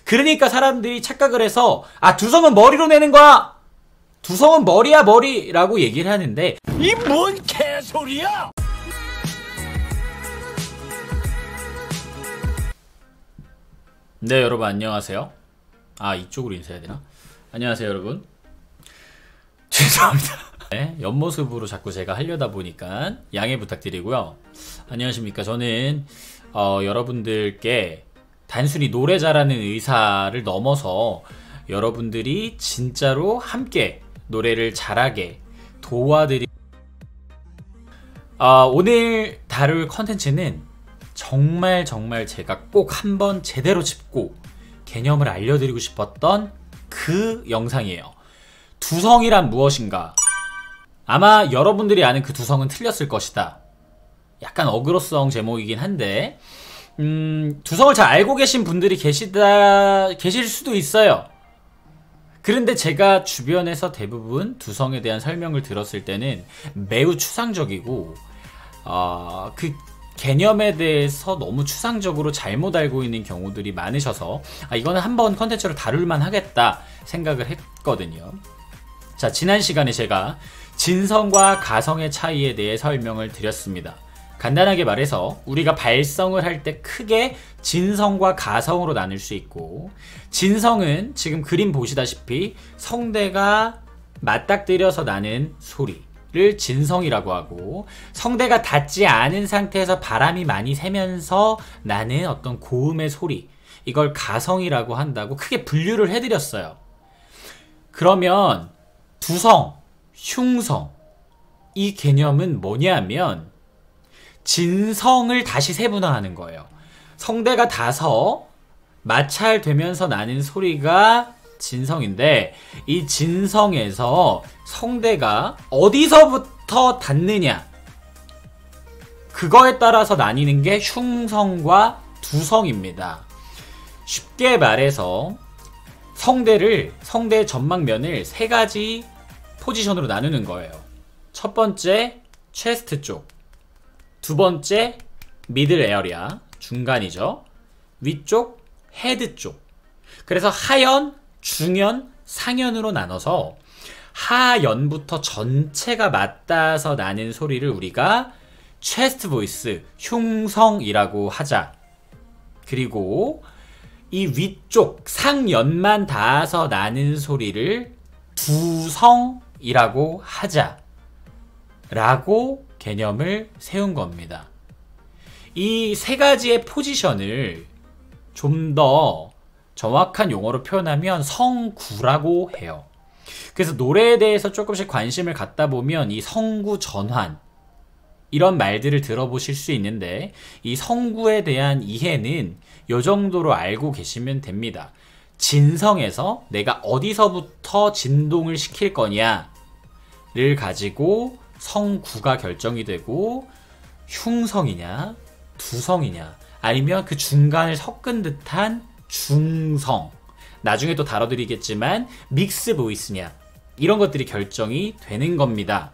그러니까 사람들이 착각을 해서 두성은 머리로 내는 거야! 두성은 머리야 머리라고 얘기를 하는데 이 뭔 개소리야! 네, 여러분 안녕하세요. 이쪽으로 인사해야 되나? 안녕하세요 여러분. 죄송합니다. 네, 옆모습으로 자꾸 제가 하려다 보니까 양해 부탁드리고요. 안녕하십니까. 저는 여러분들께 단순히 노래 잘하는 의사를 넘어서 여러분들이 진짜로 함께 노래를 잘하게 도와드리 오늘 다룰 컨텐츠는 정말 제가 꼭 한번 제대로 짚고 개념을 알려드리고 싶었던 그 영상이에요. 두성이란 무엇인가? 아마 여러분들이 아는 그 두성은 틀렸을 것이다. 약간 어그로성 제목이긴 한데 두성을 잘 알고 계신 분들이 계실 수도 있어요. 그런데 제가 주변에서 대부분 두성에 대한 설명을 들었을 때는 매우 추상적이고 그 개념에 대해서 너무 추상적으로 잘못 알고 있는 경우들이 많으셔서 이거는 한번 컨텐츠로 다룰만 하겠다 생각을 했거든요. 자, 지난 시간에 제가 진성과 가성의 차이에 대해 설명을 드렸습니다. 간단하게 말해서 우리가 발성을 할 때 크게 진성과 가성으로 나눌 수 있고, 진성은 지금 그림 보시다시피 성대가 맞닥뜨려서 나는 소리를 진성이라고 하고, 성대가 닿지 않은 상태에서 바람이 많이 새면서 나는 어떤 고음의 소리, 이걸 가성이라고 한다고 크게 분류를 해드렸어요. 그러면 두성, 흉성, 이 개념은 뭐냐면 진성을 다시 세분화하는 거예요. 성대가 닿아서 마찰되면서 나는 소리가 진성인데, 이 진성에서 성대가 어디서부터 닿느냐, 그거에 따라서 나뉘는 게 흉성과 두성입니다. 쉽게 말해서 성대의 전막면을 세 가지 포지션으로 나누는 거예요. 첫 번째, 체스트 쪽. 두 번째, 미들 에어리아, 중간이죠. 위쪽, 헤드 쪽. 그래서 하연, 중연, 상연으로 나눠서 하연부터 전체가 맞닿아서 나는 소리를 우리가 체스트 보이스, 흉성이라고 하자. 그리고 이 위쪽, 상연만 닿아서 나는 소리를 두성이라고 하자. 라고 개념을 세운 겁니다. 이 세 가지의 포지션을 좀 더 정확한 용어로 표현하면 성구라고 해요. 그래서 노래에 대해서 조금씩 관심을 갖다 보면 이 성구 전환, 이런 말들을 들어보실 수 있는데, 이 성구에 대한 이해는 이 정도로 알고 계시면 됩니다. 진성에서 내가 어디서부터 진동을 시킬 거냐를 가지고 성구가 결정이 되고, 흉성이냐 두성이냐 아니면 그 중간을 섞은 듯한 중성, 나중에 또 다뤄드리겠지만 믹스 보이스냐, 이런 것들이 결정이 되는 겁니다.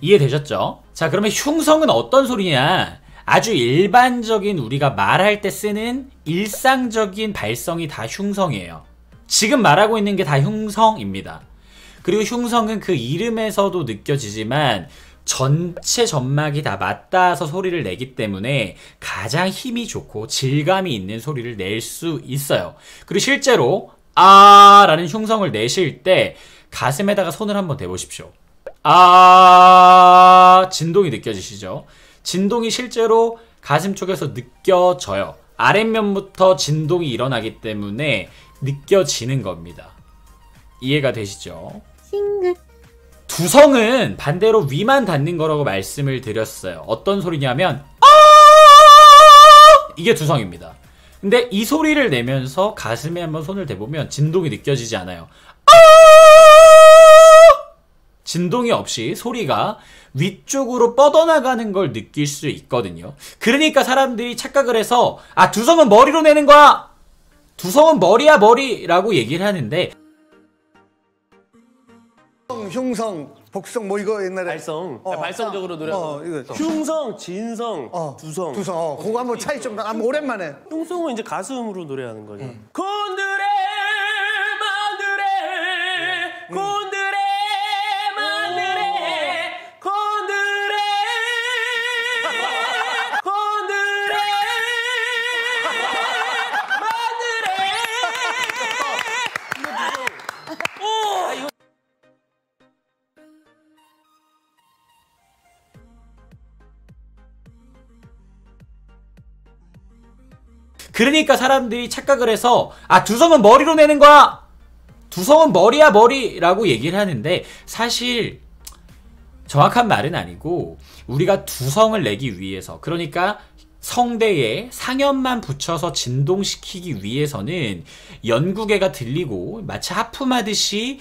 이해되셨죠? 자, 그러면 흉성은 어떤 소리냐? 아주 일반적인 우리가 말할 때 쓰는 일상적인 발성이 다 흉성이에요. 지금 말하고 있는 게 다 흉성입니다. 그리고 흉성은 그 이름에서도 느껴지지만 전체 전막이 다 맞닿아서 소리를 내기 때문에 가장 힘이 좋고 질감이 있는 소리를 낼 수 있어요. 그리고 실제로 라는 흉성을 내실 때 가슴에다가 손을 한번 대보십시오. 진동이 느껴지시죠? 진동이 실제로 가슴 쪽에서 느껴져요. 아랫면부터 진동이 일어나기 때문에 느껴지는 겁니다. 이해가 되시죠? 두성은 반대로 위만 닿는 거라고 말씀을 드렸어요. 어떤 소리냐면 이게 두성입니다. 근데 이 소리를 내면서 가슴에 한번 손을 대보면 진동이 느껴지지 않아요. 진동이 없이 소리가 위쪽으로 뻗어나가는 걸 느낄 수 있거든요. 그러니까 사람들이 착각을 해서 두성은 머리로 내는 거야! 두성은 머리야 머리라고 얘기를 하는데, 흉성, 복성 뭐 이거 옛날에 발성, 발성적으로 노래하는 이거. 흉성, 진성, 두성. 두성. 그거 한번 차이 좀 오랜만에. 흉성은 이제 가슴으로 노래하는 거죠. 그 그러니까 사람들이 착각을 해서 두성은 머리로 내는 거야! 두성은 머리야 머리라고 얘기를 하는데 사실 정확한 말은 아니고 우리가 두성을 내기 위해서 그러니까 성대에 상엽만 붙여서 진동시키기 위해서는 연구개가 들리고 마치 하품하듯이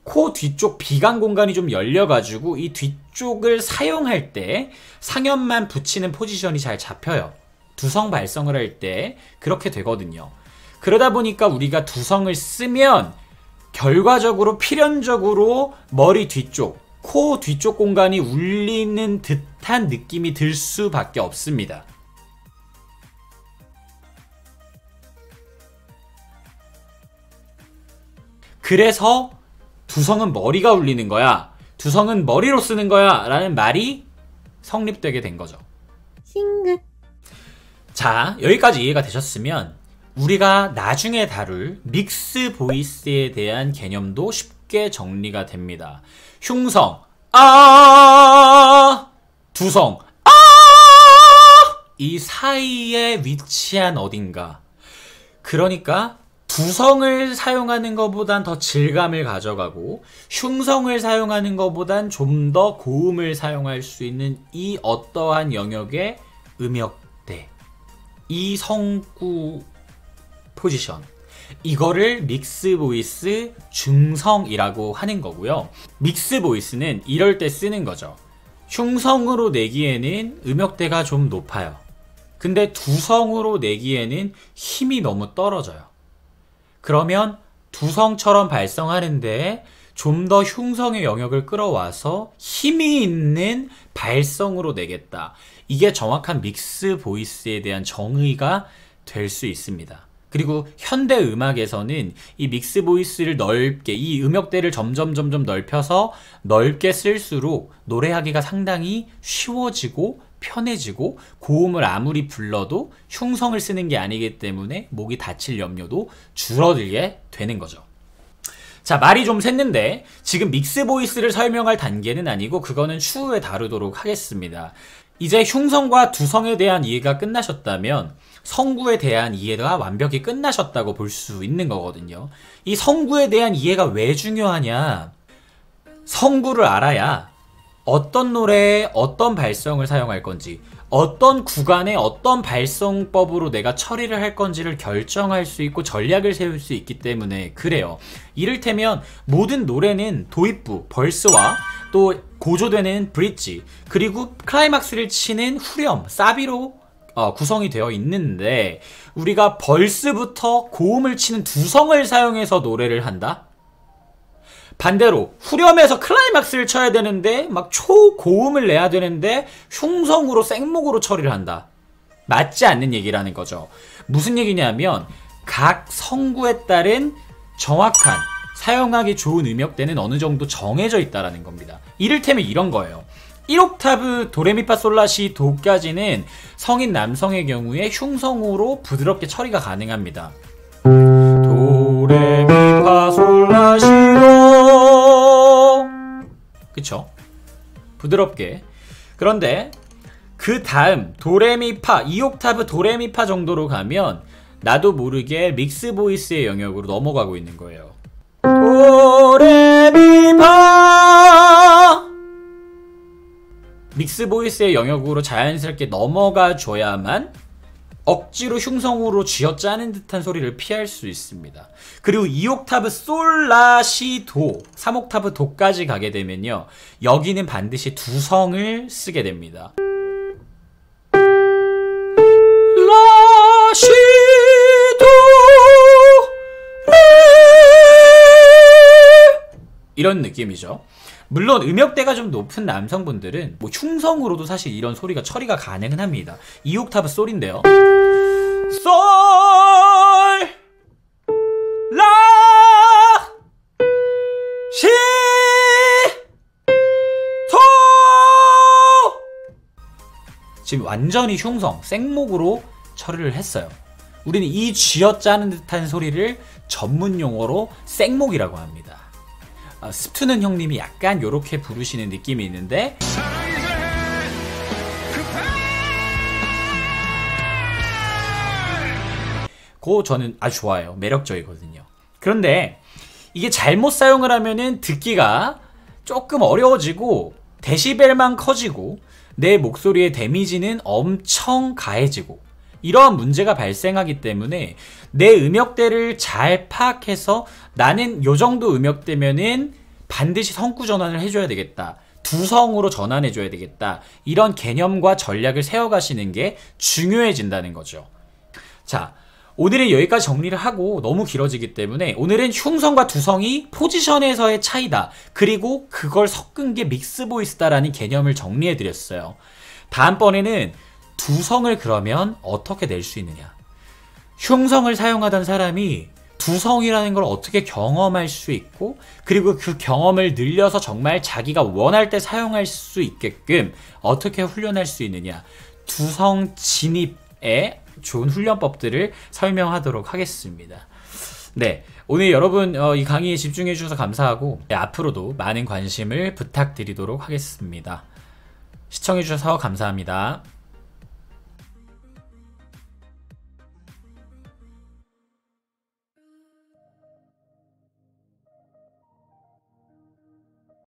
코 뒤쪽 비강 공간이 좀 열려가지고 이 뒤쪽을 사용할 때 상엽만 붙이는 포지션이 잘 잡혀요. 두성 발성을 할 때 그렇게 되거든요. 그러다 보니까 우리가 두성을 쓰면 결과적으로 필연적으로 머리 뒤쪽, 코 뒤쪽 공간이 울리는 듯한 느낌이 들 수밖에 없습니다. 그래서 두성은 머리가 울리는 거야, 두성은 머리로 쓰는 거야 라는 말이 성립되게 된 거죠. 자, 여기까지 이해가 되셨으면 우리가 나중에 다룰 믹스 보이스에 대한 개념도 쉽게 정리가 됩니다. 흉성 두성 이 사이에 위치한 어딘가, 그러니까 두성을 사용하는 것보단 더 질감을 가져가고 흉성을 사용하는 것보단 좀 더 고음을 사용할 수 있는 이 어떠한 영역의 음역대, 이 성구 포지션, 이거를 믹스 보이스 중성이라고 하는 거고요. 믹스 보이스는 이럴 때 쓰는 거죠. 흉성으로 내기에는 음역대가 좀 높아요. 근데 두성으로 내기에는 힘이 너무 떨어져요. 그러면 두성처럼 발성하는데 좀 더 흉성의 영역을 끌어와서 힘이 있는 발성으로 내겠다. 이게 정확한 믹스 보이스에 대한 정의가 될 수 있습니다. 그리고 현대 음악에서는 이 믹스 보이스를 넓게, 이 음역대를 점점 넓혀서 넓게 쓸수록 노래하기가 상당히 쉬워지고 편해지고 고음을 아무리 불러도 흉성을 쓰는 게 아니기 때문에 목이 다칠 염려도 줄어들게 되는 거죠. 자, 말이 좀 샜는데 지금 믹스 보이스를 설명할 단계는 아니고 그거는 추후에 다루도록 하겠습니다. 이제 흉성과 두성에 대한 이해가 끝나셨다면 성구에 대한 이해가 완벽히 끝나셨다고 볼 수 있는 거거든요. 이 성구에 대한 이해가 왜 중요하냐? 성구를 알아야 어떤 노래에 어떤 발성을 사용할 건지, 어떤 구간에 어떤 발성법으로 내가 처리를 할 건지를 결정할 수 있고 전략을 세울 수 있기 때문에 그래요. 이를테면 모든 노래는 도입부, 벌스와 또 고조되는 브릿지, 그리고 클라이막스를 치는 후렴, 사비로 구성이 되어 있는데 우리가 벌스부터 고음을 치는 두성을 사용해서 노래를 한다? 반대로 후렴에서 클라이막스를 쳐야 되는데 막 초고음을 내야 되는데 흉성으로 생목으로 처리를 한다. 맞지 않는 얘기라는 거죠. 무슨 얘기냐면 각 성구에 따른 정확한 사용하기 좋은 음역대는 어느 정도 정해져 있다는 겁니다. 이를테면 이런 거예요. 1옥타브 도레미파솔라시 도까지는 성인 남성의 경우에 흉성으로 부드럽게 처리가 가능합니다. 도레미파솔라시도, 그쵸? 부드럽게. 그런데 그 다음 도레미파, 2옥타브 도레미파 정도로 가면 나도 모르게 믹스 보이스의 영역으로 넘어가고 있는 거예요. 도레미파, 믹스 보이스의 영역으로 자연스럽게 넘어가 줘야만 억지로 흉성으로 쥐어짜는 듯한 소리를 피할 수 있습니다. 그리고 2옥타브 솔라시 도, 3옥타브 도까지 가게 되면요, 여기는 반드시 두성을 쓰게 됩니다. 라시 도 레, 이런 느낌이죠. 물론 음역대가 좀 높은 남성분들은 뭐 흉성으로도 사실 이런 소리가 처리가 가능은 합니다. 2옥타브 솔인데요, 솔, 라, 시, 토. 지금 완전히 흉성, 생목으로 처리를 했어요. 우리는 이 쥐어짜는 듯한 소리를 전문 용어로 생목이라고 합니다. 스투는 형님이 약간 요렇게 부르시는 느낌이 있는데, 그거 저는 아주 좋아요. 매력적이거든요. 그런데 이게 잘못 사용을 하면은 듣기가 조금 어려워지고 데시벨만 커지고 내 목소리의 데미지는 엄청 가해지고 이러한 문제가 발생하기 때문에 내 음역대를 잘 파악해서 나는 요 정도 음역대면은 반드시 성구 전환을 해줘야 되겠다. 두성으로 전환해줘야 되겠다. 이런 개념과 전략을 세워가시는 게 중요해진다는 거죠. 자, 오늘은 여기까지 정리를 하고 너무 길어지기 때문에 오늘은 흉성과 두성이 포지션에서의 차이다. 그리고 그걸 섞은 게 믹스 보이스다라는 개념을 정리해드렸어요. 다음번에는 두성을 그러면 어떻게 낼 수 있느냐. 흉성을 사용하던 사람이 두성이라는 걸 어떻게 경험할 수 있고 그리고 그 경험을 늘려서 정말 자기가 원할 때 사용할 수 있게끔 어떻게 훈련할 수 있느냐. 두성 진입에 좋은 훈련법들을 설명하도록 하겠습니다. 네, 오늘 여러분 이 강의에 집중해 주셔서 감사하고 앞으로도 많은 관심을 부탁드리도록 하겠습니다. 시청해 주셔서 감사합니다.